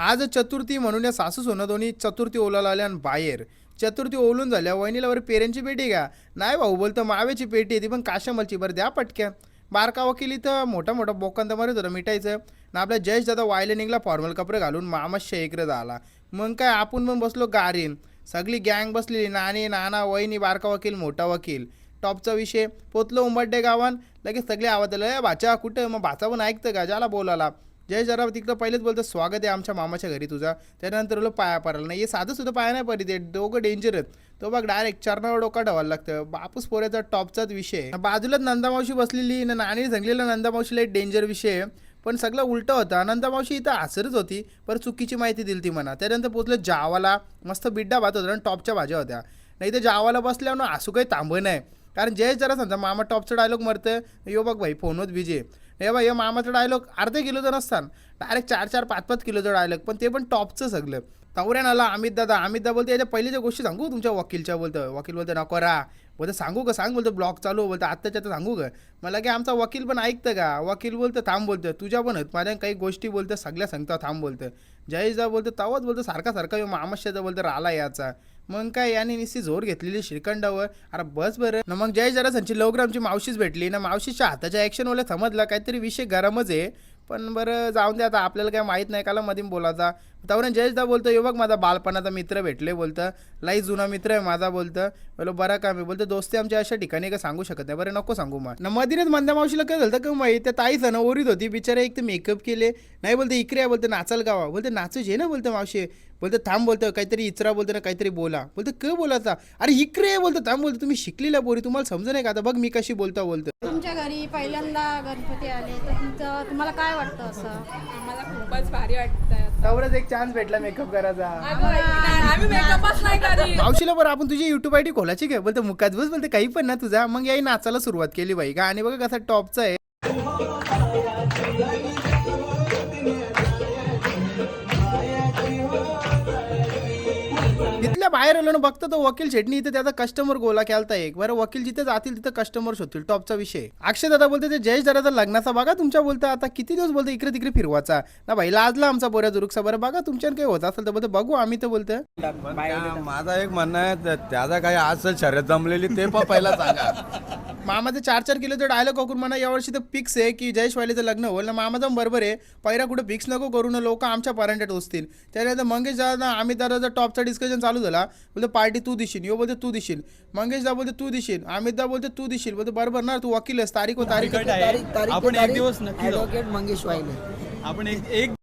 आज चतुर्थी म्हणून या सासू सोनं दोन्ही चतुर्थी ओलायला आल्या आणि बाहेर चतुर्थी ओलून झाल्या. वहिनीला बरं पेरेंटची पेटी का नाही भाऊ बोलतं मावेची पेटी आहे ती पण काशामलची. बरं द्या पटक्या. बारका वकील इथं मोठा मोठा बोकांत मारत होता मिठायचं ना. आपल्या जयेश दादा वायले निघला फॉर्मल कपडे घालून मामाशा इकडे झाला. मग काय आपण पण बसलो गारीन. सगळी गँग बसलेली नानी नाना वहिनी बारका वकील मोठा वकील. टॉपचा विषय पोचलो उंबड्डे गावान. लगेच सगळे आवाज आले भाचा कुठं. मग भाचा पण ऐकतं का ज्याला बोलाला. जय जरा तिकडं पहिलेच बोलतं स्वागत आहे आमच्या मामाच्या घरी तुझा. त्यानंतर बोललो पाया पडायला नाही. हे साधं सुद्धा पाया नाही पडी ते दोघं डेंजर आहेत. तो बघ डायरेक्ट चरणावर डोका ठेवायला लागतं. बापूस पोऱ्याचा टॉपचाच विषय. बाजूलाच नंदामावशी बसलेली ना नाणी सांगलेला नंदामावशीला एक डेंजर विषय. पण सगळं उलटं होतं. नंदामावशी इथं हसरच होती पण चुकीची माहिती दिली ती म्हणा. त्यानंतर पोचलं जावाला मस्त बिड्डा भात होता आणि टॉपच्या भाज्या होत्या. नाही तर जावाला बसल्यावर ना असू काही थांबं नाही. कारण जय जरा सांगता मामा टॉपचा डायलॉग मरतं यो बघ भाई फोनवर बिजे. हे बा या मामाचा डायलॉग अर्धे किलोचा नसताना डायरेक्ट 4-4, 5-5 किलोचा डायलॉग पण ते पण टॉपचं सगळं. तवऱ्यान आला अमित दादा बोलते याच्या पहिलीच्या गोष्टी सांगू तुमच्या वकीलच्या. बोलतं वकील बोलतं नको रा. बोलतं सांगू का सांग. बोलतं ब्लॉक चालू. बोलतं आत्ताच्या आता सांगू का. मला की आमचा वकील पण ऐकतं का. वकील बोलतं थांब. बोलतं तुझ्या पण आहेत माझ्या काही गोष्टी बोलतं सगळ्या सांगता थांब. बोलतं जयेशदा बोलतं तवाच बोलतं सारखा मामाशाचा बोलतं राला याचा. मग काय याने निस्ती जोर घेतलेली श्रीखंडावर. अरे बस बरं ना. मग जय जरा संची लवकर आमची मावशीच भेटली ना. मावशीच्या हाताच्या ॲक्शनवाला समजला काहीतरी विषय गरमच आहे. पण बरं जाऊन द्या आता आपल्याला काय माहीत नाही काला मध्ये बोलायचा. त्यावरून जयेशदा बोलतं यो बघ माझा बालपणाचा मित्र भेटले. बोलतं लई जुना मित्र आहे माझा. बोलतं बोलो बरं का मी बोलतं दोस्ती आमच्या अशा ठिकाणी का सांगू शकत नाही. बरं नको सांगू मग ना. मधीनच मंद्या मावशीला काय झालं का माहीत त्या ताईच ना ओरीत होती बिचारा. एक तर मेकअप केले नाही. बोलतं इकडे बोलतं नाचाल गावा. बोलतं नाचूच आहे ना. बोलतं मावशी बोलतं थांब. बोलतं काहीतरी इचरा. बोलतं ना काहीतरी बोला. बोलतं क बोलायचा. अरे इकडे बोलतं थांब. बोलतं तुम्ही शिकलेल्या बोरी तुम्हाला समज नाही का. आता बघ मी कशी बोलता. बोलतं तुमच्या घरी पहिल्यांदा गणपती आले तर तुम्हाला काय वाटतं. असं आम्हाला खूपच भारी वाटतं. तेवढंच एक चान्स भेटला मेकअप करायचा. आम्ही मेकअपच नाही करी. मावशीला बरं आपण तुझी युट्यूब आयडी खोलायची काय. बोलतं मुकाच बस. बोलते काही पण ना तुझा. मग याही नाचायला सुरुवात केली बाई का. आणि बघा कसा टॉपचा आहे. तिथल्या बाहेर आलो ना बघतो तो वकील शेटणी इथं त्याचा कस्टमर गोला केलता एक. बरं वकील जिथे जातील तिथं कस्टमर शोधतील. टॉपचा विषय. अक्षय दादा बोलते ते जयेश दादाचा लग्नाचा बघा तुमच्या. बोलतं आता किती दिवस बोलतं इकडे तिकडे फिरवाचा ना भाई लाजला आमचा बोऱ्या जुरुकचा. बरं बघा तुमच्यानं काही होत असेल तर बोलतं बघू आम्ही तर बोलतं. माझा एक म्हणणं आहे त्याचा काही असेल शर्यत जमलेली ते पण पहिला सांगा. मामाचं 4-4 किलोचं डायलॉग करून म्हणा यावर्षी तर फिक्स आहे की जयेश वालीचं लग्न होईल ना. मामाचं बरोबर आहे. पहिला कुठं फिक्स नको करू ना लोक आमच्या पर्यंत टोचतील. त्यानंतर मंगेश दादा अमित दादाचा टॉपचा डिस्कशन चालू झाला. बोलतो पार्टी तू दिशील. यो बोलतो तू दिशील. मंगेश दा बोलतो तू दिशील. अमित दा बोलतो तू दिशील. बोलतो बरोबर ना तू वकील आहेस. तारीख आपण एक दिवस नक्की ॲडव्होकेट मंगेश वाहिले. आपण एक